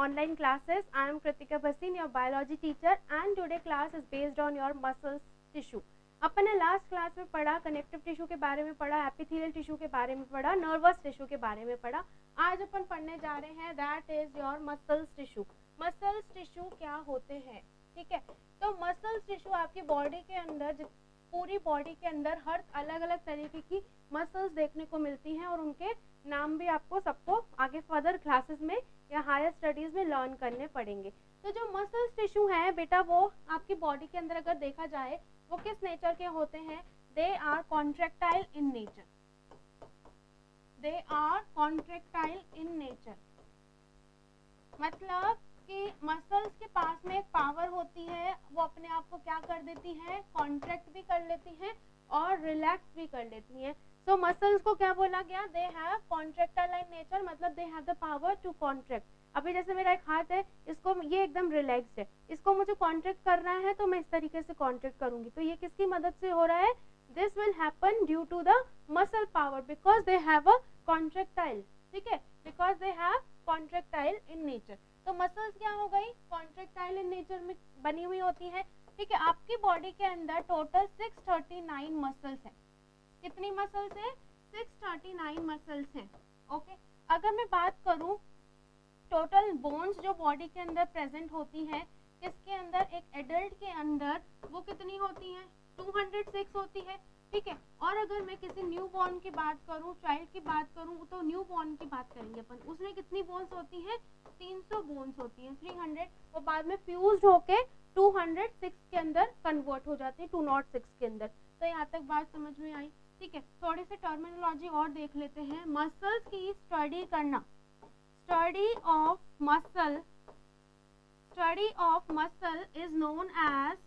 online classes. I am Kritika Bhasin, your biology teacher, and today class is based on your muscles tissue. अपन ने last class में पढ़ा connective tissue के बारे में पढ़ा, epithelial tissue के बारे में पढ़ा, नर्वस टिश्यू के बारे में पढ़ा. आज अपन पढ़ने जा रहे हैं that is your muscles tissue. Muscles tissue क्या होते हैं, ठीक है. तो मसल्स टिश्यू आपकी बॉडी के अंदर, पूरी बॉडी के अंदर हर अलग अलग तरीके की मसल्स देखने को मिलती हैं और उनके नाम भी आपको सबको आगे फर्दर क्लासेस में या हायर स्टडीज में लर्न करने पड़ेंगे. तो जो मसल्स टिश्यू हैं बेटा वो आपकी बॉडी के अंदर अगर देखा जाए वो किस नेचर के होते हैं. They are contractile in nature. They are contractile in nature मतलब कि मसल्स के पास में एक पावर होती है, वो अपने आप को क्या कर देती है, कॉन्ट्रैक्ट भी कर लेती हैं और रिलैक्स भी कर लेती हैं. तो मसल्स को क्या बोला गया, they have contractile in nature मतलब they have the power to contract. अभी जैसे मेरा एक हाथ है, इसको ये एकदम रिलैक्स्ड है, इसको मुझे कॉन्ट्रैक्ट करना है तो मैं इस तरीके से कॉन्ट्रैक्ट करूंगी. तो ये किसकी मदद से हो रहा है, this will happen due to the muscle power because they have a contractile. ठीक है, because they have contractile in nature. तो मसल्स क्या हो गई, कॉन्ट्रैक्टाइल इन नेचर में बनी हुई होती है. ठीक है, आपकी बॉडी के अंदर टोटल 639 मसल्स हैं. कितनी मसल्स है, 639 मसल्स हैं. ओके, अगर मैं बात करूं टोटल बोन्स जो बॉडी के अंदर प्रेजेंट होती हैं, किसके अंदर, एक एडल्ट के अंदर वो कितनी होती हैं, 206 होती है. ठीक है, और अगर मैं किसी न्यू बॉर्न की बात करूं, चाइल्ड की बात करूं, तो न्यू बॉर्न की बात करेंगे अपन, उसमें कितनी बोन्स होती हैं, 300 बोन्स होती हैं. 300 और बाद में फ्यूज्ड होके 206 के अंदर कन्वर्ट हो जाती है, 206 के अंदर. तो यहाँ तक बात समझ में आई. ठीक है, थोड़ी सी टर्मिनोलॉजी और देख लेते हैं. मसल्स की स्टडी करना, study of muscle is known as,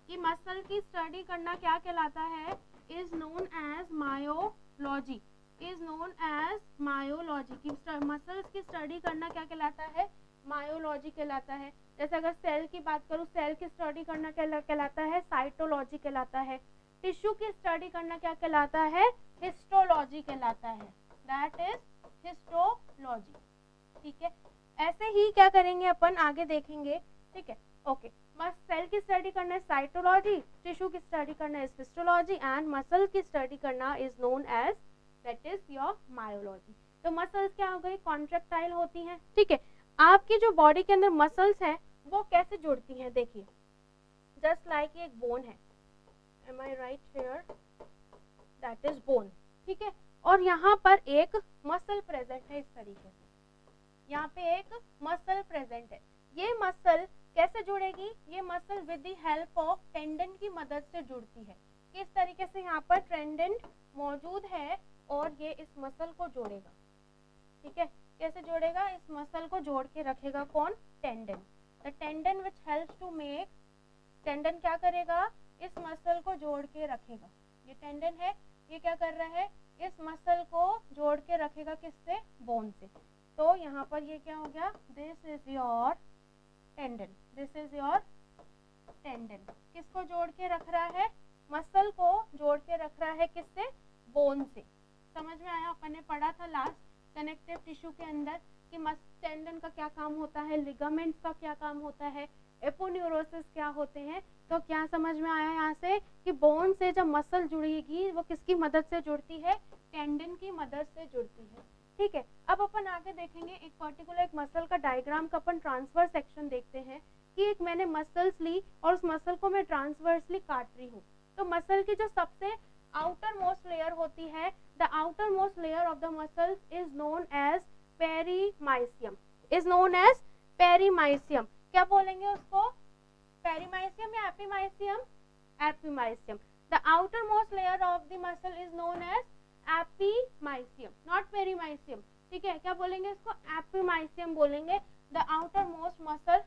कि मसल की स्टडी करना क्या कहलाता है, is known as myology. Is known as myology. की मसल्स की स्टडी करना क्या कहलाता है, मायोलॉजी कहलाता है. जैसे अगर सेल की बात करूं, सेल की स्टडी करना क्या कहलाता है, साइटोलॉजी कहलाता है. टिश्यू की स्टडी करना क्या कहलाता है, हिस्टोलॉजी कहलाता है. That is histology. ठीक है, ऐसे ही क्या करेंगे अपन आगे देखेंगे. ठीक है, ओके. सेल की स्टडी करना है साइटोलॉजी, टिश्यू की स्टडी करना है हिस्टोलॉजी एंड मसल की स्टडी करना is known as that is your myology. तो मसल्स क्या हो गई, कॉन्ट्रैक्टाइल होती हैं. ठीक है, आपकी जो बॉडी के अंदर मसल्स हैं वो कैसे जुड़ती हैं, देखिए जस्ट लाइक एक बोन है. Am I right here? That is bone. ठीक है, और यहाँ पर एक मसल प्रेजेंट है. इस तरीके से यहाँ पे एक मसल प्रेजेंट है. ये मसल कैसे जुड़ेगी, ये muscle with the help of tendon की मदद से जुड़ती है. किस तरीके से, यहाँ पर टेंडन मौजूद है और ये इस मसल को जोड़ेगा. ठीक है, कैसे जोड़ेगा, इस मसल को जोड़ के रखेगा कौन, tendon. The tendon which helps to make, tendon क्या करेगा, इस मसल को जोड़ के रखेगा. ये टेंडन है, ये क्या कर रहा है, इस मसल को जोड़ के रखेगा किससे, बोन से. तो यहाँ पर ये क्या हो गया, this is your tendon. This is your tendon. किसको जोड़ के रख रहा है, मसल को जोड़ के रख रहा है किससे, बोन से. समझ में आया, अपन ने पढ़ा था लास्ट कनेक्टिव टिश्यू के अंदर कि टेंडन का क्या काम होता है, लिगामेंट्स का क्या काम होता है, एपोन्यूरोसिस क्या होते हैं. तो क्या समझ में आया यहाँ से कि बोन से जब मसल जुड़ेगी वो किसकी मदद से जुड़ती है, टेंडन की मदद से जुड़ती है. ठीक है, अब अपन आगे देखेंगे एक पर्टिकुलर एक मसल का डायग्राम का अपन ट्रांसफर सेक्शन देखते हैं कि एक मैंने मसल्स ली और उस मसल को मैं ट्रांसवर्सली काट रही हूँ. तो मसल की जो सबसे आउटर मोस्ट लेयर होती है, the outermost layer of the muscles is known as perimysium. Is known as perimysium. क्या बोलेंगे उसको, पेरीमाइसियम या epimysium, epimysium. The outermost layer of the muscle is known as epimysium, not perimysium. ठीक है, क्या बोलेंगे इसको, epimysium बोलेंगे. The outermost muscle,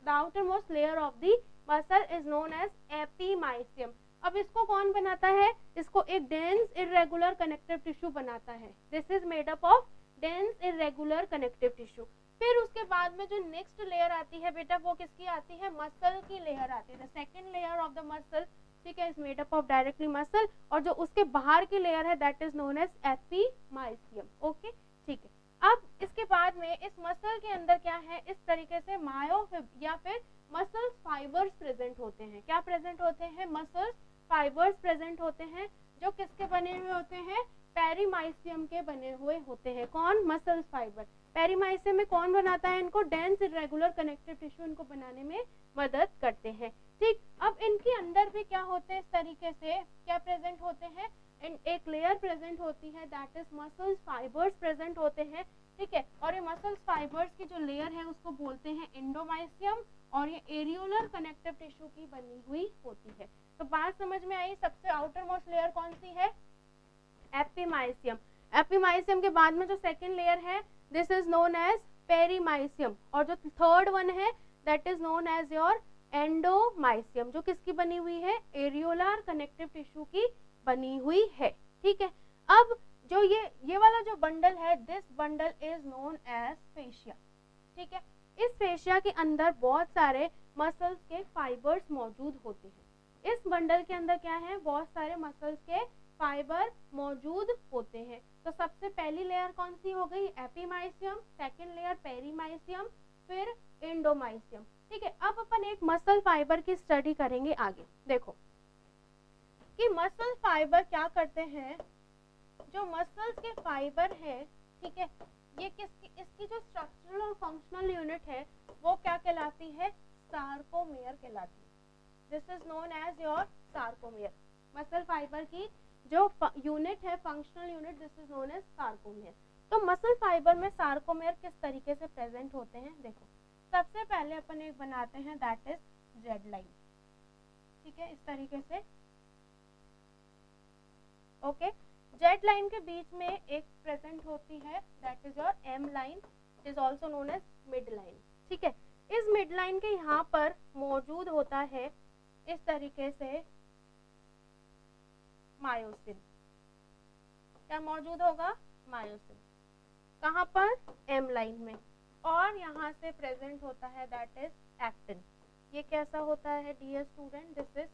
the outermost layer of the muscle is known as epimysium. अब इसको कौन बनाता है, इसको एक डेंस इर्रेगुलर कनेक्टिव टिश्यू बनाता है. This is made up of dense irregular connective tissue. फिर उसके बाद में जो नेक्स्ट लेयर आती है बेटा वो किसकी आती है, मसल की लेयर आती है. The second layer of the muscle, ठीक है, is made up of directly muscle, और जो उसके बाहर की लेयर है that is known as epimysium. Okay, ठीक है. अब इसके बाद में इस मसल के अंदर क्या है, इस तरीके से मायोफिब या फिर मसल फाइबर्स प्रेजेंट होते हैं। क्या प्रेजेंट होते हैं? मसल फाइबर्स प्रेजेंट होते हैं, जो किसके बने हुए होते हैं? पेरीमाइसियम के बने हुए होते हैं। कौन? Muscle fibre. पेरीमाइसियम में कौन बनाता है इनको? डेंस इरेगुलर कनेक्टिव टिश्यू इनको बनाने में मदद करते हैं। ठीक, अब इनके अंदर भी क्या होते हैं, इस तरीके से क्या प्रेजेंट होते हैं, एक लेयर प्रेजेंट होती है, that is muscles fibres present होते हैं। ठीक है, और ये मसल्स फाइबर्स की जो लेयर है उसको बोलते हैं एंडोमाइसियम, और ये एरियोलर कनेक्टिव टिश्यू की बनी हुई होती है। तो बात समझ में आई? सबसे आउटर मोस्ट लेयर कौन सी है? एपिमाइसियम। एपिमाइसियम के बाद में जो सेकेंड लेयर है, this is known as perimysium, और जो थर्ड वन है that is known as your endomysium, जो किसकी बनी हुई है? एरियोलर कनेक्टिव टिश्यू की बनी हुई है। ठीक है, अब जो ये वाला जो बंडल है, this bundle is known as fascia. ठीक है, इस फेशिया के अंदर बहुत सारे मसल्स के फाइबर्स मौजूद होते हैं। इस बंडल के अंदर क्या है? बहुत सारे मसल्स के फाइबर मौजूद होते हैं। तो सबसे पहली लेयर कौन सी हो गई? एपिमाइसियम, सेकेंड लेयर पेरीमाइसियम, फिर एंडोमाइसियम। ठीक है, अब अपन एक मसल फाइबर की स्टडी करेंगे आगे। देखो कि मसल फाइबर क्या करते हैं। जो मसल्स के फाइबर है, ठीक है, ये इसकी जो स्ट्रक्चरल और फंक्शनल यूनिट है वो क्या कहलाती है? सार्कोमेयर कहलाती है। This is known as your sarcomere. Muscle fibre की जो यूनिट है, functional unit, this is known as sarcomere. तो मसल फाइबर में सार्कोमेयर किस तरीके से प्रेजेंट होते हैं? देखो, सबसे पहले अपन एक बनाते हैं, दैट इज जेड लाइन। ठीक है, इस तरीके से। ओके, जेड लाइन के बीच में एक प्रेजेंट होती है, that is your M line, is also known as mid line. ठीक है, इस मिड लाइन के यहाँ पर मौजूद होता है इस तरीके से मायोसिन। क्या मौजूद होगा? मायोसिन। कहाँ पर? एम लाइन में। और यहाँ से प्रेजेंट होता है दैट इज एक्टिन। ये कैसा होता है dear student? This is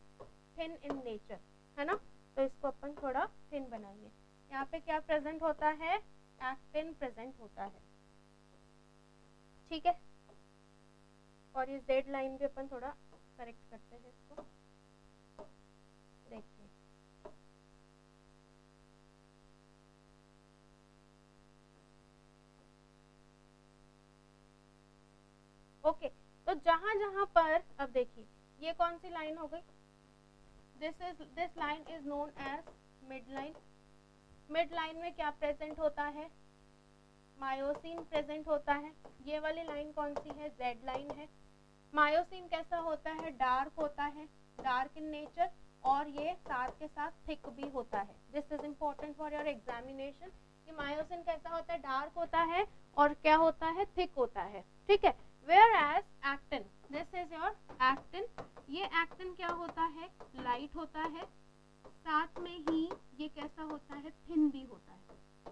thin in nature, है ना। तो इसको अपन थोड़ा थिन बनाइए। यहाँ पे क्या प्रेजेंट होता है? एक्टिन प्रेजेंट होता है। ठीक है, और ये जेड लाइन भी अपन थोड़ा करेक्ट करते हैं इसको। देखिए, ओके, तो जहां जहां पर, अब देखिए ये कौन सी लाइन हो गई? This line is known as mid line. Mid line में क्या प्रेजेंट होता है? मायोसिन प्रेजेंट होता है। ये वाली लाइन कौन सी है? जेड लाइन है। मायोसिन कैसा होता है? डार्क होता है, डार्क इन नेचर, और ये साथ के साथ थिक भी होता है। This is important for your examination कि मायोसिन कैसा होता है? डार्क होता है, और क्या होता है? थिक होता है। ठीक है, whereas actin, this is your actin, ये actin क्या होता है? लाइट होता है, साथ में ही ये कैसा होता है? थिन भी होता है।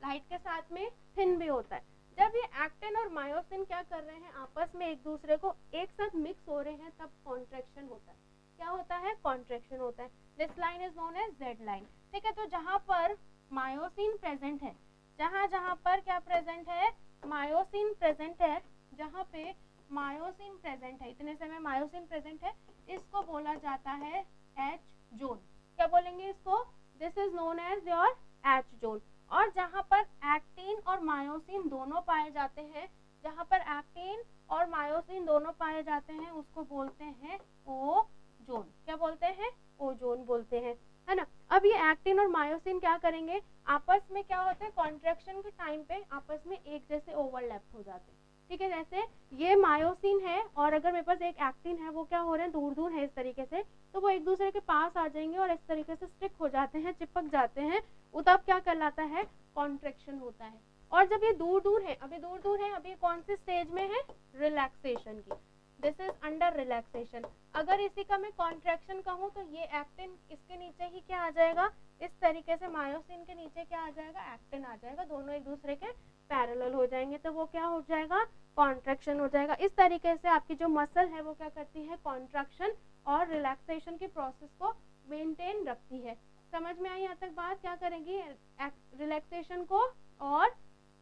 लाइट के साथ में थिन भी होता है। जब ये एक्टिन और मायोसिन क्या कर रहे हैं? आपस में एक दूसरे को एक साथ मिक्स हो रहे हैं, तब कॉन्ट्रैक्शन होता है। क्या होता है? कॉन्ट्रैक्शन होता है। This line is known as Z line. ठीक है, तो जहां पर मायोसिन प्रेजेंट है, जहां जहां पर क्या प्रेजेंट है? मायोसिन प्रेजेंट है, जहां पे मायोसिन प्रेजेंट है, इतने समय मायोसिन प्रेजेंट है, इसको बोला जाता है एच जोन। क्या बोलेंगे इसको? This is known as your H zone. और जहां पर एक्टिन और मायोसिन दोनों पाए जाते हैं, जहां पर एक्टिन और मायोसिन दोनों पाए जाते हैं, उसको बोलते हैं ओ जोन। क्या बोलते हैं? ओ जोन बोलते हैं, है ना। अब ये एक्टिन और मायोसिन क्या करेंगे? आपस में क्या होते हैं? कॉन्ट्रैक्शन के टाइम पे आपस में एक जैसे ओवरलैप हो जाते हैं। ठीक है, जैसे ये मायोसिन है और अगर मेरे पास एक एक्टिन है, वो क्या हो रहे हैं? दूर दूर है इस तरीके से, तो वो एक दूसरे के पास आ जाएंगे और इस तरीके से स्टिक हो जाते हैं, चिपक जाते हैं। तब क्या कहलाता है? कॉन्ट्रैक्शन होता है। और जब ये दूर दूर है, अभी दूर दूर है, अभी कौन सी स्टेज में है? रिलैक्सेशन की। This is under relaxation. अगर इसी का मैं कॉन्ट्रैक्शन कहूँ तो ये एक्टिन इसके नीचे ही क्या आ जाएगा? इस तरीके से मायोसिन के नीचे क्या आ जाएगा? एक्टिन आ जाएगा। दोनों एक दूसरे के पैरेलल हो जाएंगे, तो वो क्या हो जाएगा? कॉन्ट्रैक्शन हो जाएगा। इस तरीके से आपकी जो मसल है वो क्या करती है? कॉन्ट्रैक्शन और रिलैक्सेशन की प्रोसेस को मेंटेन रखती है। समझ में आई यहाँ तक बात? क्या करेंगी? रिलैक्सेशन को और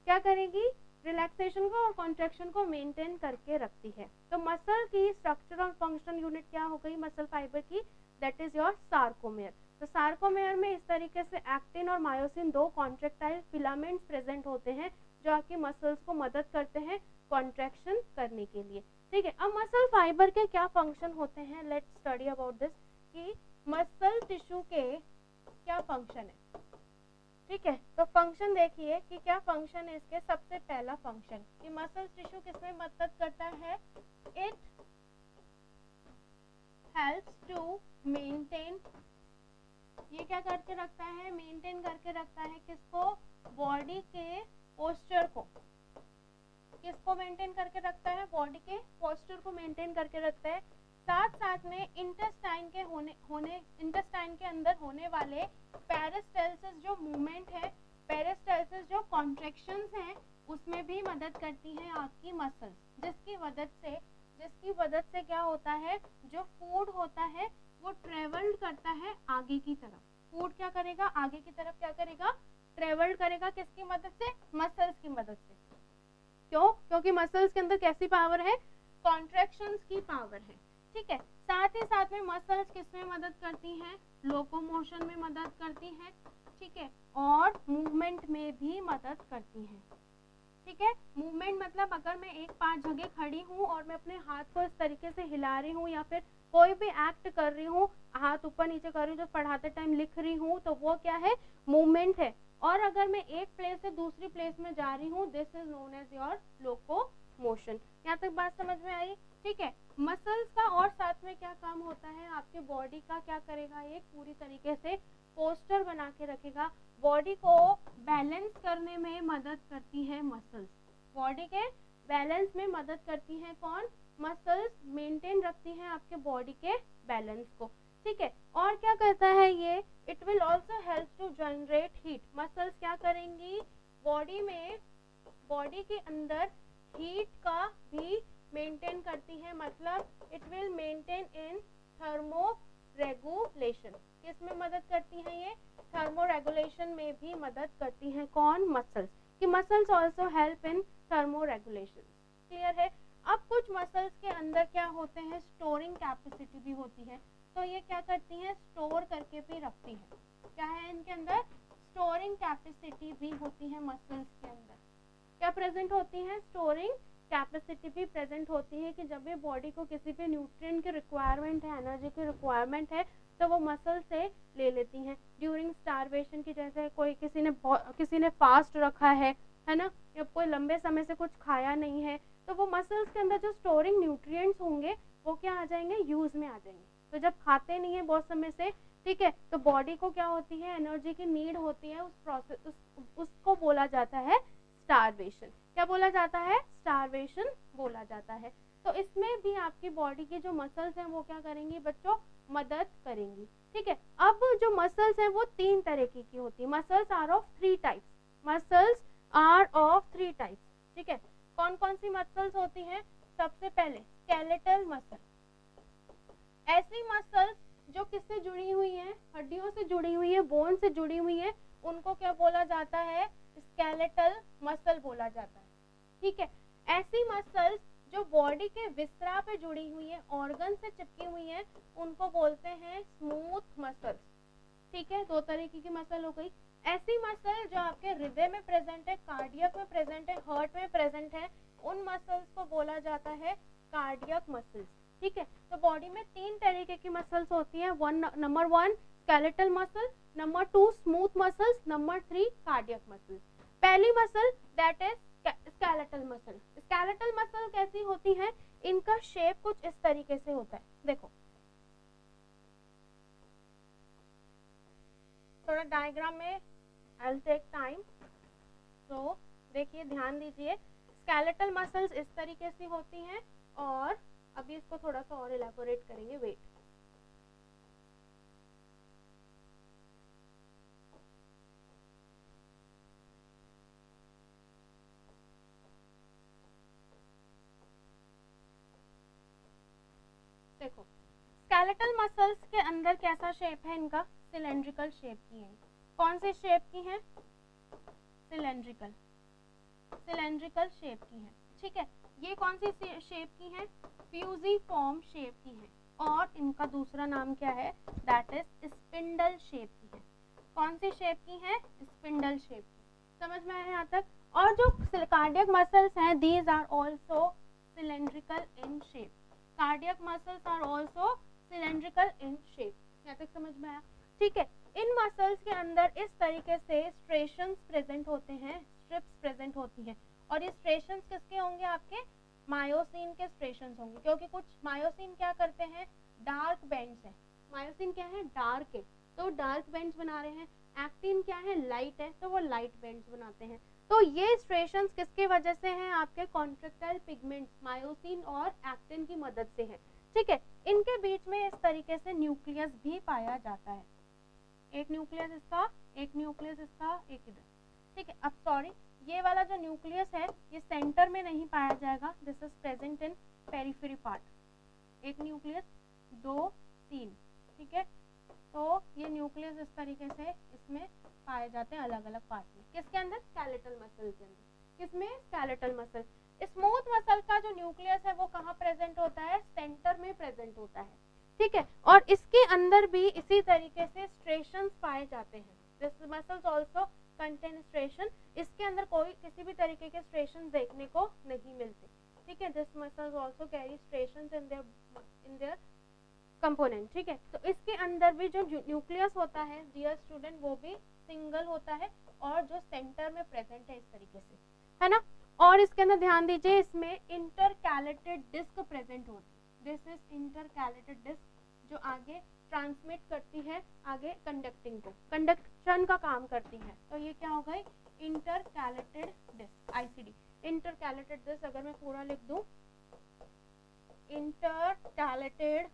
क्या करेगी, रिलैक्सेशन को और कॉन्ट्रैक्शन को मेंटेन करके रखती है। तो मसल की स्ट्रक्चर और फंक्शन यूनिट क्या हो गई मसल फाइबर की, दैट इज योर सार्कोमेयर। तो सार्कोमेयर में इस तरीके से एक्टिन और मायोसिन दो कॉन्ट्रैक्टाइल फिलामेंट्स प्रेजेंट होते हैं जो आपकी मसल्स को मदद करते हैं कॉन्ट्रैक्शन करने के लिए। ठीक है, अब मसल फाइबर के क्या फंक्शन होते हैं, लेट्स स्टडी अबाउट दिस कि मसल टिश्यू के क्या फंक्शन है। ठीक है, तो फंक्शन देखिए कि क्या फंक्शन है इसके। सबसे पहला फंक्शन कि मसल टिश्यू किसमें मदद करता है, इट हेल्प्स टू मेंटेन, ये क्या करके रखता है, मेंटेन करके रखता है किसको, बॉडी के पोस्चर को। किसको मेंटेन करके रखता है, बॉडी के पोस्चर को मेंटेन करके रखता है। साथ साथ में इंटेस्टाइन के अंदर होने वाले पेरिस्टाल्सिस जो मूवमेंट है, पेरिस्टाल्सिस जो कॉन्ट्रैक्शंस हैं, उसमें भी मदद करती हैं आपकी मसल्स, जिसकी मदद से क्या होता है, जो फूड होता है वो ट्रेवल्ड करता है आगे की तरफ। फूड क्या करेगा, आगे की तरफ क्या करेगा, ट्रेवल्ड करेगा, किसकी मदद से, मसल्स की मदद से। क्यों, क्योंकि मसल्स के अंदर कैसी पावर है, कॉन्ट्रैक्शंस की पावर है। ठीक है, साथ ही साथ में मसल्स किसमें मदद करती हैं, लोकोमोशन में मदद करती हैं। ठीक है, और मूवमेंट में भी मदद करती हैं। ठीक है, मूवमेंट मतलब अगर मैं एक पांच जगह खड़ी हूँ और मैं अपने हाथ को इस तरीके से हिला रही हूँ या फिर कोई भी एक्ट कर रही हूँ, हाथ ऊपर नीचे कर रही हूँ, जो पढ़ाते टाइम लिख रही हूँ, तो वो क्या है, मूवमेंट है। और अगर मैं एक प्लेस से दूसरी प्लेस में जा रही हूँ, this is known as your locomotion. यहाँ तक बात समझ में आई। ठीक है, मसल्स का और साथ में क्या काम होता है, आपके बॉडी का क्या करेगा, एक पूरी तरीके से पोस्टर बना के रखेगा, बॉडी को बैलेंस करने में मदद करती है मसल्स, बॉडी के बैलेंस में मदद करती है कौन, मसल्स मेंटेन रखती हैं आपके बॉडी के बैलेंस को। ठीक है, और क्या करता है ये, it will also help to generate heat. Muscles क्या करेंगी, बॉडी में, बॉडी के अंदर हीट का भी मेंटेन करती है, मतलब it will maintain in thermo regulation. किसमें मदद करती है ये, थर्मो रेगुलेशन में भी मदद करती हैं कौन, मसल्स। कि मसल्स ऑल्सो हेल्प इन थर्मो रेगुलेशन। क्लियर है। अब कुछ मसल्स के अंदर क्या होते हैं, स्टोरिंग कैपेसिटी भी होती है, तो ये क्या करती हैं, स्टोर करके भी रखती है। क्या है इनके अंदर, स्टोरिंग कैपेसिटी भी होती है मसल्स के अंदर। क्या प्रेजेंट होती है, स्टोरिंग कैपेसिटी भी प्रेजेंट होती है कि जब भी बॉडी को किसी भी न्यूट्रिएंट की रिक्वायरमेंट है, एनर्जी की रिक्वायरमेंट है, तो वो मसल से ले लेती हैं ड्यूरिंग स्टारवेशन की। जैसे कोई किसी ने फास्ट रखा है ना, या कोई लंबे समय से कुछ खाया नहीं है, तो वो मसल्स के अंदर जो स्टोरिंग न्यूट्रिएंट्स होंगे वो क्या आ जाएंगे, यूज में आ जाएंगे। तो जब खाते नहीं है बहुत समय से, ठीक है, तो बॉडी को क्या होती है, एनर्जी की नीड होती है, उसको बोला जाता है स्टारवेशन। क्या बोला जाता है, स्टारवेशन बोला जाता है। तो इसमें भी आपकी बॉडी की जो मसल्स हैं वो क्या करेंगी बच्चों, मदद करेंगी। ठीक है, अब जो मसल्स हैं वो तीन तरीके की होती है। Muscles are of three types, muscles are of three types. ठीक है, कौन कौन सी मसल्स होती हैं, सबसे पहले स्केलेटल मसल। ऐसी मसल्स जो किससे जुड़ी हुई हैं, हड्डियों से जुड़ी हुई है, बोन से जुड़ी हुई है, उनको क्या बोला जाता है, स्केलेटल मसल बोला जाता है। ठीक है, ऐसी मसल्स जो बॉडी के विसरा पे जुड़ी हुई है, ऑर्गन से चिपकी हुई है, उनको बोलते हैं स्मूथ मसल्स। ठीक है, दो तरीके की मसल हो गई। ऐसी मसल जो आपके हृदय में प्रेजेंट है, कार्डियक में प्रेजेंट है, हार्ट में प्रेजेंट है, उन मसल्स को बोला जाता है कार्डियक मसल्स। ठीक है, तो बॉडी में तीन तरीके की मसल्स होती हैं, number 1 skeletal muscle, number 2 smooth muscles, number 3 cardiac muscles. पहली muscle that is skeletal muscle. Skeletal muscle कैसी होती है, इनका शेप कुछ इस तरीके से होता है, देखो थोड़ा डायग्राम में आई विल टेक टाइम, तो देखिए ध्यान दीजिए। स्केलेटल मसल्स इस तरीके से होती हैं, और अभी इसको थोड़ा सा और इलेबोरेट करेंगे, वेट। देखो स्केलेटल मसल्स के अंदर कैसा शेप है इनका, सिलेंड्रिकल शेप की है। कौन से शेप की है, सिलेंड्रिकल। सिलेंड्रिकल शेप की है, ठीक है। ये कौन सी शेप की है, फ्यूजिफॉर्म शेप की है, और इनका दूसरा नाम क्या है, दैट इज स्पिंडल शेप की है। कौन सी शेप की है, स्पिंडल शेप की। समझ में आया यहाँ तक। और जो कार्डियक मसल्स हैं, these are also cylindrical in shape. Cardiac muscles are also cylindrical in shape. यहाँ तक समझ में आया, ठीक है। इन मसल्स के अंदर इस तरीके से स्ट्रेशंस प्रेजेंट होते हैं, स्ट्रिप्स प्रेजेंट होती हैं, और ये स्ट्रेशंस किसके होंगे, आपके मायोसिन के स्ट्रेशंस होंगे, क्योंकि कुछ मायोसिन क्या करते हैं, डार्क बैंड्स है। मायोसिन क्या है, डार्क है, तो डार्क बैंड्स बना रहे हैं। एक्टिन क्या है, लाइट है, तो वो लाइट बैंड्स बनाते हैं। तो ये स्ट्रेशंस किसके वजह से हैं, आपके कॉन्ट्रैक्टाइल पिगमेंट्स मायोसिन और एक्टिन की मदद से है, ठीक है। इनके बीच में इस तरीके से न्यूक्लियस भी पाया जाता है, एक न्यूक्लियस इसका, एक न्यूक्लियस इसका, एक इधर, ठीक है। अब सॉरी, ये वाला जो न्यूक्लियस है ये सेंटर में नहीं पाया जाएगा, this is present in periphery part. एक न्यूक्लियस, 2, 3, ठीक है। तो ये न्यूक्लियस इस तरीके से इसमें पाए जाते हैं अलग अलग पार्ट में। किसके अंदर, स्केलेटल मसल के अंदर। किसमें, स्केलेटल मसल। स्मूथ मसल का जो न्यूक्लियस है वो कहाँ प्रेजेंट होता है, सेंटर में प्रेजेंट होता है, ठीक है। और इसके अंदर भी इसी तरीके से स्ट्रेशंस पाए जाते हैं। This muscles also contain striation. इसके अंदर कोई किसी भी तरीके के स्ट्रेशन देखने को नहीं मिलते, ठीक है। This muscles also carry striations in their component, ठीक है। तो इसके अंदर भी जो न्यूक्लियस होता है डियर स्टूडेंट, वो भी सिंगल होता है, और जो सेंटर में प्रेजेंट है इस तरीके से, है ना। और इसके अंदर ध्यान दीजिए, इसमें इंटरकैलेटेड डिस्क प्रेजेंट होती है। दिस इज इंटरकैलेटेड डिस्क, जो आगे ट्रांसमिट करती है आगे कंडक्टिंग को, कंडक्शन का काम करती है। तो ये क्या हो गई, intercalated disc, ICD. Intercalated disc अगर मैं पूरा लिख दूं, इंटरकैलेटेड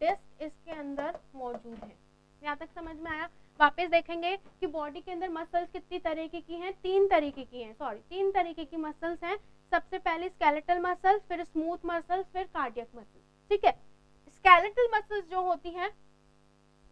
डिस्क इसके अंदर मौजूद है। यहाँ तक समझ में आया। वापस देखेंगे कि बॉडी के अंदर मसल्स कितनी तरीके की हैं, 3 तरीके की हैं, सॉरी 3 तरीके की मसल्स हैं। सबसे पहले स्केलेटल मसल्स, फिर स्मूथ मसल्स, फिर कार्डियक मसल्स, ठीक है। स्केलेटल मसल्स जो होती हैं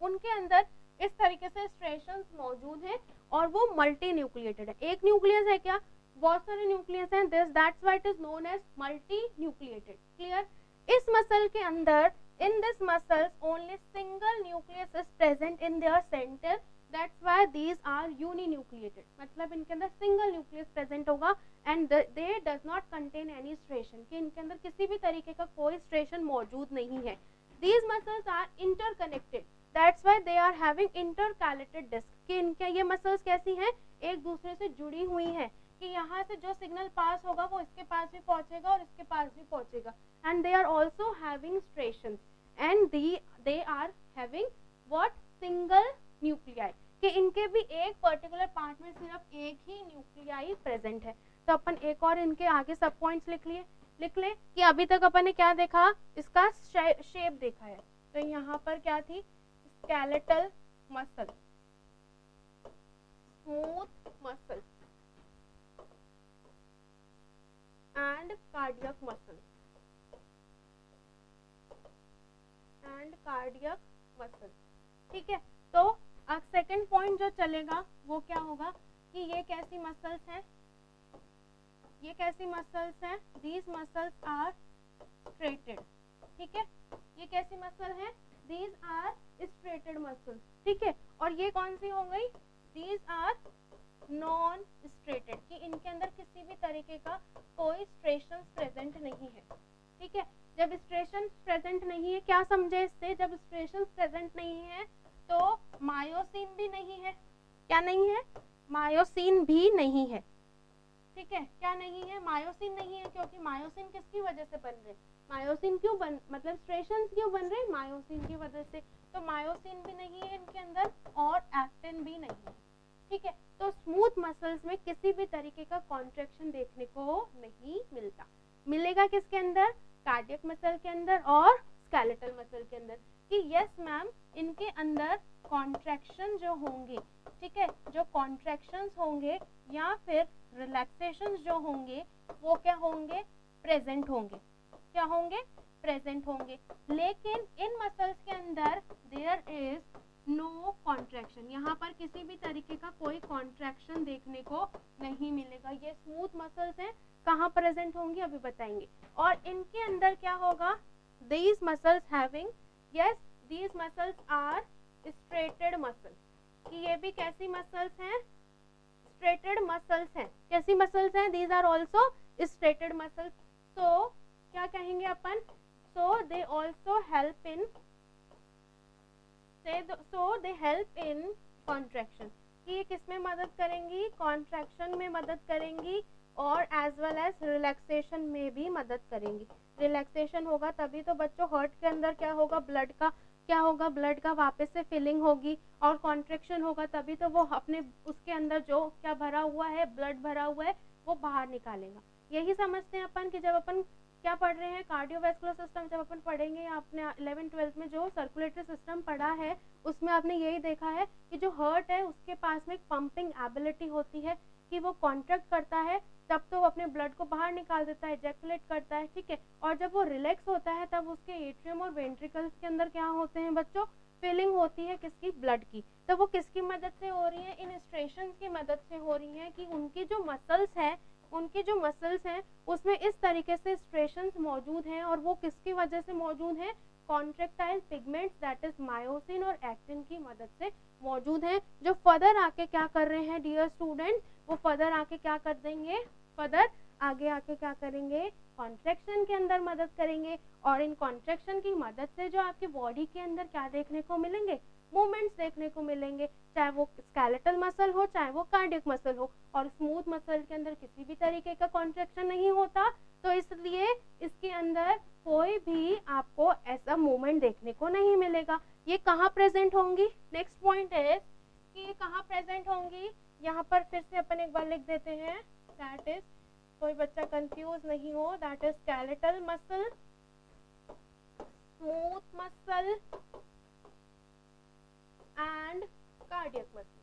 उनके अंदर इस तरीके से स्ट्रेशंस मौजूद हैं, और वो मल्टी न्यूक्लिएटेड है। एक न्यूक्लियस है क्या, बहुत सारे न्यूक्लियस हैं, this that's why it is known as multinucleated, clear. इस मसल के अंदर, in this muscles only single nucleus is present in their center, that's why these are uninucleated, मतलब इनके अंदर single nucleus present होगा, and they does not contain any striation, कि इनके अंदर किसी भी तरीके का कोई striation मौजूद नहीं है। These muscles are interconnected, that's why they are having intercalated disc, कि इनके ये muscles कैसी हैं, एक दूसरे से जुड़ी हुई हैं, कि यहाँ से जो सिग्नल पास होगा वो इसके पास भी पहुंचेगा और इसके पास भी पहुंचेगा। And they are also having striations, and they are having what, single nuclei, कि इनके भी एक पर्टिकुलर पार्ट में सिर्फ एक ही न्यूक्लियाई प्रेजेंट है। तो अपन एक और इनके आगे सब पॉइंट्स लिख ले कि अभी तक अपन ने क्या देखा, इसका शेप देखा है। तो यहाँ पर क्या थी, skeletal muscle, smooth muscle and cardiac muscle, and cardiac muscle, ठीक है। तो अब सेकंड पॉइंट जो चलेगा वो क्या होगा कि ये कैसी मसल्स हैं, ये कैसी मसल्स हैं, दीज मसल्स आर स्ट्रेटेड, ठीक है। ये कैसी मसल है, दीज आर स्ट्रेटेड मसल्स, ठीक है। और ये कौन सी हो गई, दीज आर नॉन स्ट्रेटेड, कि इनके अंदर किसी भी तरीके का कोई स्ट्रेशन प्रेजेंट नहीं है, ठीक है। जब स्ट्रेशन प्रेजेंट नहीं है, क्या समझे इससे, जब स्ट्रेशन प्रेजेंट नहीं है तो मायोसिन भी नहीं है, क्या नहीं है, मायोसिन भी नहीं है, ठीक है। क्या नहीं है, मायोसिन नहीं है, क्योंकि मायोसिन किसकी वजह से बन रहे, मायोसिन क्यों बन, मतलब स्ट्रेशंस क्यों बन रहे, मायोसिन की वजह से। तो मायोसिन भी नहीं है इनके अंदर, और एक्टिन भी नहीं है, ठीक है। तो स्मूथ मसल्स में किसी भी तरीके का कॉन्ट्रैक्शन देखने को नहीं मिलता, मिलेगा किसके अंदर, कार्डियक मसल के अंदर और स्केलेटल मसल के अंदर, कि यस मैम इनके अंदर कॉन्ट्रैक्शन जो होंगे, ठीक है, जो कॉन्ट्रैक्शंस होंगे या फिर रिलैक्सेशंस जो होंगे वो क्या होंगे, प्रेजेंट होंगे, क्या होंगे, प्रेजेंट होंगे। लेकिन इन मसल्स के अंदर देयर इज नो कॉन्ट्रैक्शन, यहाँ पर किसी भी तरीके का कोई कॉन्ट्रैक्शन देखने को नहीं मिलेगा। ये स्मूथ मसल्स हैं, कहाँ प्रेजेंट होंगी अभी बताएंगे। और इनके अंदर क्या होगा, these muscles having, yes these muscles are striated muscles, कि ये भी कैसी मसल्स हैं, स्ट्रेटेड मसल्स हैं। कैसी मसल्स हैं, these are also striated muscles. So क्या कहेंगे अपन, so they also help in, so they help in contraction, कि ये किस में मदद करेंगी, कॉन्ट्रैक्शन में मदद करेंगी और एज वेल एज रिलैक्सेशन में भी मदद करेंगी। रिलैक्सेशन होगा तभी तो बच्चों हार्ट के अंदर क्या होगा, ब्लड का क्या होगा, ब्लड का वापस से फिलिंग होगी, और कॉन्ट्रैक्शन होगा तभी तो वो अपने उसके अंदर जो क्या भरा हुआ है, ब्लड भरा हुआ है, वो बाहर निकालेगा। यही समझते हैं अपन कि जब अपन क्या पढ़ रहे हैं, कार्डियोवैस्कुलर सिस्टम जब अपन पढ़ेंगे, आपने 11th-12th में जो सर्कुलेटरी सिस्टम पढ़ा है उसमें आपने यही देखा है कि जो हार्ट है उसके पास में एक पंपिंग एबिलिटी होती है, कि वो कॉन्ट्रैक्ट करता है तब तो वो अपने ब्लड को बाहर निकाल देता है, इजैकुलेट करता है, ठीक है। और जब वो रिलैक्स होता है तब उसके एट्रियम और वेंट्रिकल्स के अंदर क्या होते हैं बच्चों, फिलिंग होती है किसकी, ब्लड की। तो वो किसकी मदद से हो रही है, इन स्ट्रेशंस की मदद से हो रही है, कि उनकी जो मसल्स हैं उसमें इस तरीके से स्ट्रेशंस मौजूद हैं, और वो किसकी वजह से मौजूद हैं, contractile pigments that is myosin और एक्टिन की मदद से मौजूद हैं, जो फर्दर आके क्या कर रहे हैं डियर स्टूडेंट, वो फर्दर आके क्या कर देंगे, फर्दर आगे आके क्या करेंगे, कॉन्ट्रैक्शन के अंदर मदद करेंगे। और इन कॉन्ट्रैक्शन की मदद से जो आपकी बॉडी के अंदर क्या देखने को मिलेंगे, मूवमेंट्स देखने को मिलेंगे, चाहे वो स्केलेटल मसल हो चाहे वो कार्डियक मसल हो। और स्मूथ मसल के अंदर किसी भी तरीके का कॉन्ट्रैक्शन नहीं होता, तो इसलिए इसके अंदर कोई भी आपको ऐसा मूवमेंट देखने को नहीं मिलेगा। ये कहाँ प्रेजेंट होंगी, नेक्स्ट पॉइंट है कि ये कहाँ प्रेजेंट होंगी, यहाँ पर फिर से अपन एक बार लिख देते हैं, दैट इज, कोई बच्चा कंफ्यूज नहीं हो, that is skeletal muscle, smooth muscle and cardiac muscle,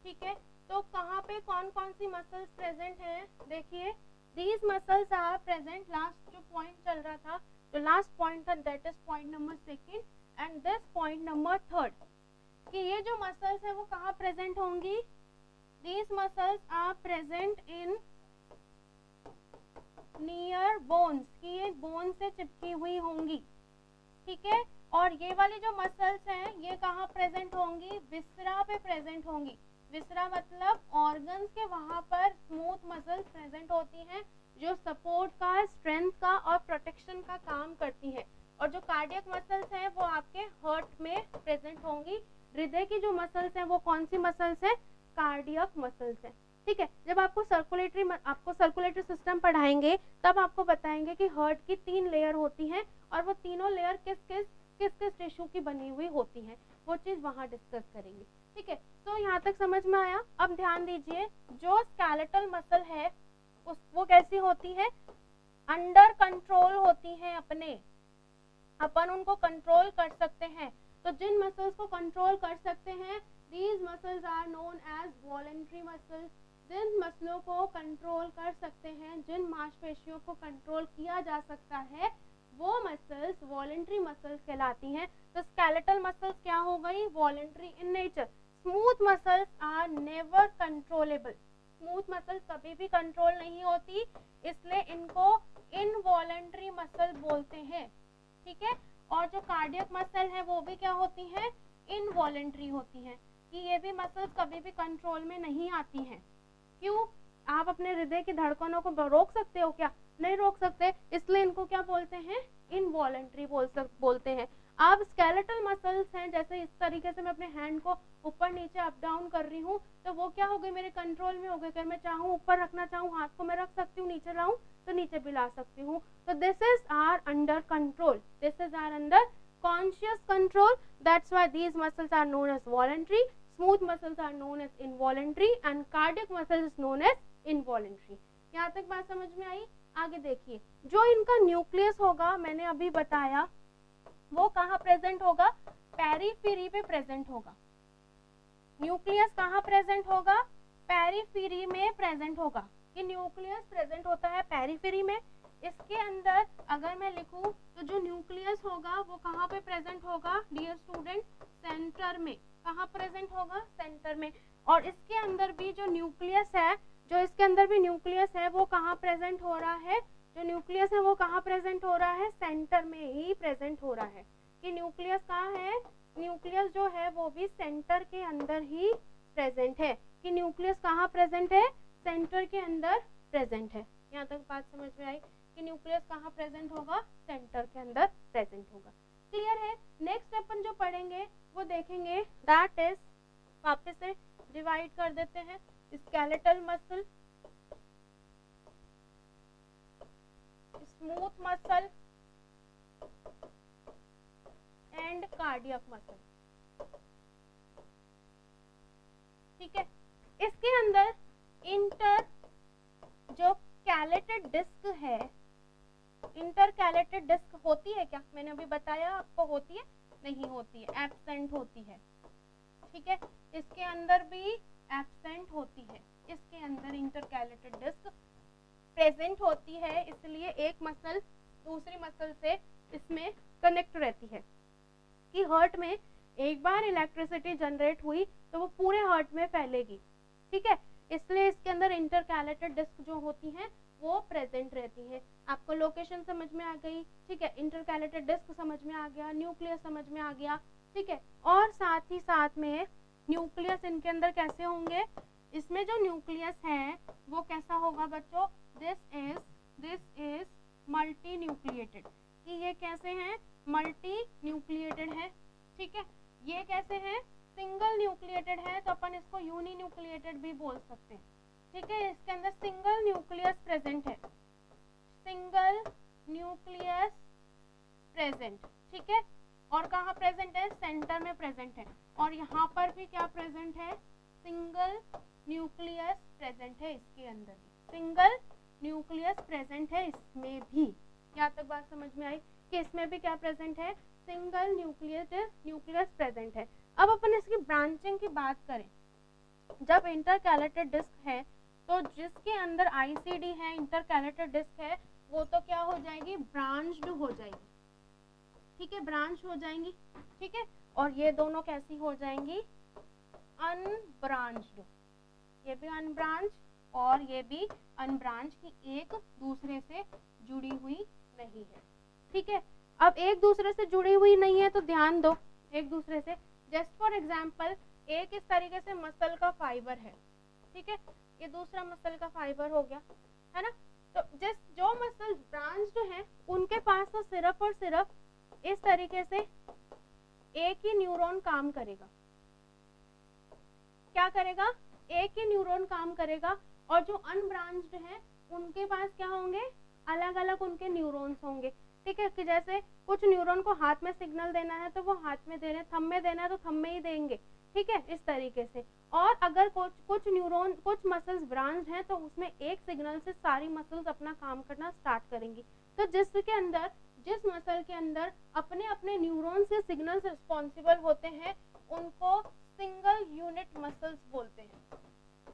ठीक है। तो कहाँ पे कौन कौन सी मसल्स प्रेजेंट हैं, देखिए these muscles are present, last जो पॉइंट चल रहा था, जो लास्ट पॉइंट था that is point number 2 and this point number 3, कि ये जो मसल्स है वो कहाँ प्रेजेंट होंगी, these muscles are present in near bones, कि ये बोन से चिपकी हुई होंगी, ठीक है। और ये वाली जो मसल्स हैं ये कहाँ प्रेजेंट होंगी, विसरा पे प्रेजेंट होंगी। विसरा मतलब ऑर्गन्स के वहाँ पर स्मूथ मसल्स प्रेजेंट होती हैं, जो सपोर्ट का, स्ट्रेंथ का और प्रोटेक्शन का काम करती हैं। और जो कार्डियक मसल्स हैं वो आपके हार्ट में प्रेजेंट होंगी। हृदय की जो मसल्स हैं वो कौन सी मसल्स हैं, कार्डियक मसल्स हैं, ठीक है। जब आपको सर्कुलेटरी सिस्टम पढ़ाएंगे तब आपको बताएंगे कि हार्ट की 3 लेयर होती हैं, और वो तीनों लेयर किस किस टिश्यू की बनी हुई होती हैं, वो चीज वहां डिस्कस करेंगे, ठीक है। तो यहाँ तक समझ में आया। अब ध्यान दीजिए, जो स्केलेटल मसल है वो कैसी होती है, अंडर कंट्रोल होती हैं, अपन उनको कंट्रोल कर सकते हैं। तो जिन मसल्स को कंट्रोल कर सकते हैं, these muscles are known as voluntary muscles. जिन मसलों को कंट्रोल कर सकते हैं, जिन मांसपेशियों को कंट्रोल किया जा सकता है, वो मसल्स वॉलेंट्री मसल्स कहलाती हैं। तो स्केलेटल मसल्स क्या हो गई, voluntary in nature. Smooth muscles are never controllable, smooth muscles कभी भी कंट्रोल नहीं होती, इसलिए इनको इनवॉलेंट्री मसल बोलते हैं, ठीक है। और जो कार्डियक मसल है वो भी क्या होती हैं, इनवॉलेंट्री होती हैं, कि ये भी मसल्स कभी भी कंट्रोल में नहीं आती हैं। क्यों, आप अपने हृदय की धड़कनों को रोक सकते हो क्या, नहीं रोक सकते, इसलिए इनको क्या बोलते हैं, इनवॉलेंट्री बोलते हैं। अब स्केलेटल मसल्स हैं, जैसे इस तरीके से मैं अपने हैंड को ऊपर नीचे अप डाउन कर रही हूँ, तो वो क्या हो गई, मेरे कंट्रोल में हो गए। अगर मैं चाहूँ ऊपर रखना चाहूँ, हाथ को मैं रख सकती हूँ, नीचे लाऊं तो नीचे भी ला सकती हूँ। तो this is are under control, this is are under conscious control, that's why these muscles are known as voluntary, smooth muscles are known as involuntary and cardiac muscles is known as involuntary। यहाँ तक बात समझ में आई। आगे देखिए, जो इनका nucleus होगा, मैंने अभी बताया, वो कहाँ प्रेजेंट होगा, पेरीफेरी पे प्रेजेंट होगा। न्यूक्लियस कहाँ प्रेजेंट होगा, पेरीफेरी में प्रेजेंट होगा। ये न्यूक्लियस प्रेजेंट होता है पेरीफेरी में, इसके अंदर अगर मैं लिखूं तो जो न्यूक्लियस होगा वो कहाँ पे प्रेजेंट होगा डियर स्टूडेंट, सेंटर में। कहाँ प्रेजेंट होगा, सेंटर में। और इसके अंदर भी जो न्यूक्लियस है, जो इसके अंदर भी न्यूक्लियस है वो कहाँ प्रेजेंट हो रहा है, जो न्यूक्लियस है वो कहाँ प्रेजेंट हो रहा है, सेंटर में ही प्रेजेंट हो रहा है। कि न्यूक्लियस कहाँ है, न्यूक्लियस जो है वो भी सेंटर के अंदर ही प्रेजेंट है। कि न्यूक्लियस कहाँ प्रेजेंट है, सेंटर के अंदर प्रेजेंट है। यहाँ तक बात समझ में आई कि न्यूक्लियस कहाँ प्रेजेंट होगा, सेंटर के अंदर प्रेजेंट होगा। क्लियर है। नेक्स्ट अपन जो पढ़ेंगे वो देखेंगे दैट इज, वापस से डिवाइड कर देते हैं, skeletal muscle, smooth muscle and cardiac muscle. ठीक है। इसके अंदर इंटर जो कैलेटेड डिस्क है, इंटरकैलेटेड डिस्क होती है क्या, मैंने अभी बताया आपको होती है, नहीं होती है, एब्सेंट होती है। ठीक है। इसके अंदर भी एब्सेंट होती है, इसके अंदर इंटरकैलेटेड डिस्क प्रेजेंट होती है, इसलिए एक मसल दूसरी मसल से इसमें कनेक्ट रहती है। कि हार्ट में एक बार इलेक्ट्रिसिटी जनरेट हुई तो वो पूरे हार्ट में फैलेगी। ठीक है। इसलिए इसके अंदर इंटरकैलेटेड डिस्क जो होती हैं वो प्रेजेंट रहती है। आपको लोकेशन समझ में आ गई। ठीक है। इंटरकैलेटेड डिस्क समझ में आ गया, न्यूक्लियस समझ में आ गया। ठीक है। और साथ ही साथ में न्यूक्लियस इनके अंदर कैसे होंगे, इसमें जो न्यूक्लियस है वो कैसा होगा बच्चों, दिस इज मल्टी न्यूक्लिएटेड। कि ये कैसे हैं, मल्टी न्यूक्लिएटेड है। ठीक है। ये कैसे हैं, सिंगल न्यूक्लिएटेड है, तो अपन इसको यूनी न्यूक्लिएटेड भी बोल सकते हैं। ठीक है। इसके अंदर सिंगल न्यूक्लियस प्रेजेंट है, सिंगल न्यूक्लियस प्रेजेंट। ठीक है। और कहाँ प्रेजेंट है, सेंटर में प्रेजेंट है। और यहाँ पर भी क्या प्रेजेंट है, सिंगल न्यूक्लियस प्रेजेंट है, इसके अंदर भी सिंगल न्यूक्लियस प्रेजेंट है, इसमें भी। यहाँ तक बात समझ में आई कि इसमें भी क्या प्रेजेंट है, सिंगल न्यूक्लियस प्रेजेंट है। अब अपन इसकी ब्रांचिंग की बात करें, जब इंटरकैलेटेड डिस्क है तो जिसके अंदर आईसीडी है, इंटरकैलेटेड डिस्क है, वो तो क्या हो जाएगी, ब्रांच्ड हो जाएगी। ठीक है, ब्रांच हो जाएंगी। ठीक है। और ये दोनों कैसी हो जाएंगी, अनब्रांच्ड। ये भी अनब्रांच और ये भी अनब्रांच, की एक दूसरे से जुड़ी हुई नहीं है। ठीक है। अब एक दूसरे से जुड़ी हुई नहीं है तो ध्यान दो, एक दूसरे से, जस्ट फॉर एग्जाम्पल एक इस तरीके से मसल का फाइबर है। ठीक है। ये दूसरा मसल का फाइबर हो गया, है ना। तो जो मसल ब्रांच्ड है उनके पास तो सिर्फ और सिर्फ इस तरीके से एक ही न्यूरॉन काम करेगा। क्या करेगा, एक ही न्यूरॉन काम करेगा। और जो अनब्रांच्ड है उनके पास क्या होंगे, अलग अलग उनके न्यूरॉन्स होंगे। ठीक है। कि जैसे कुछ न्यूरॉन को हाथ में सिग्नल देना है तो वो हाथ में दे रहे हैं, थंब में देना है तो थंब में ही देंगे। ठीक है, इस तरीके से। और अगर कुछ न्यूरॉन, कुछ मसल्स ब्रांच हैं तो उसमें एक सिग्नल से सारी मसल्स अपना काम करना स्टार्ट करेंगी। तो जिस मसल के अंदर अपने अपने न्यूरॉन से सिग्नल्स रिस्पॉन्सिबल होते हैं उनको सिंगल यूनिट मसल्स बोलते हैं।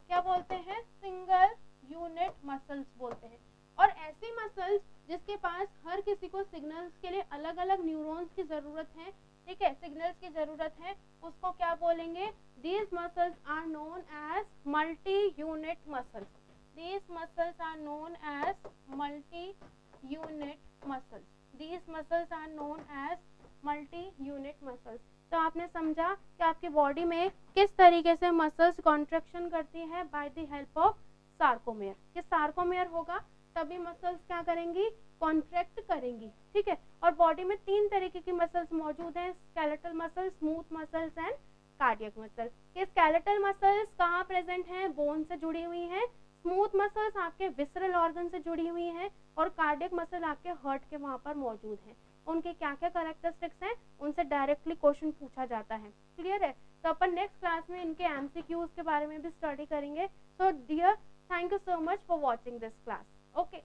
क्या बोलते हैं, सिंगल यूनिट मसल्स बोलते हैं। और ऐसी मसल्स जिसके पास हर किसी को सिग्नल्स के लिए अलग अलग न्यूरॉन्स की जरूरत है, ठीक है, सिग्नल्स की जरूरत है, उसको क्या बोलेंगे, these muscles are known as multi unit muscles. These muscles are known as multi unit muscles. These muscles are known as multi unit muscles. तो आपने समझा कि आपकी बॉडी में किस तरीके से मसल्स कॉन्ट्रैक्शन करती है by the help of sarcomere. कि सार्कोमेयर होगा तभी मसल्स क्या करेंगी, कॉन्ट्रैक्ट करेंगी। ठीक है। और बॉडी में 3 तरीके की मसल्स मौजूद हैं, skeletal muscles, smooth muscles and cardiac muscle. ये स्केलेटल मसल्स कहाँ प्रेजेंट हैं, बोन से जुड़ी हुई हैं। स्मूथ मसल्स आपके विसरल ऑर्गन से जुड़ी हुई हैं और कार्डियक मसल आपके हार्ट के वहां पर मौजूद हैं। उनके क्या क्या कैरेक्टरिस्टिक्स हैं, उनसे डायरेक्टली क्वेश्चन पूछा जाता है। क्लियर है। तो अपन नेक्स्ट क्लास में इनके एमसीक्यूज के बारे में भी स्टडी करेंगे। So dear, thank you so much for watching this class. Okay.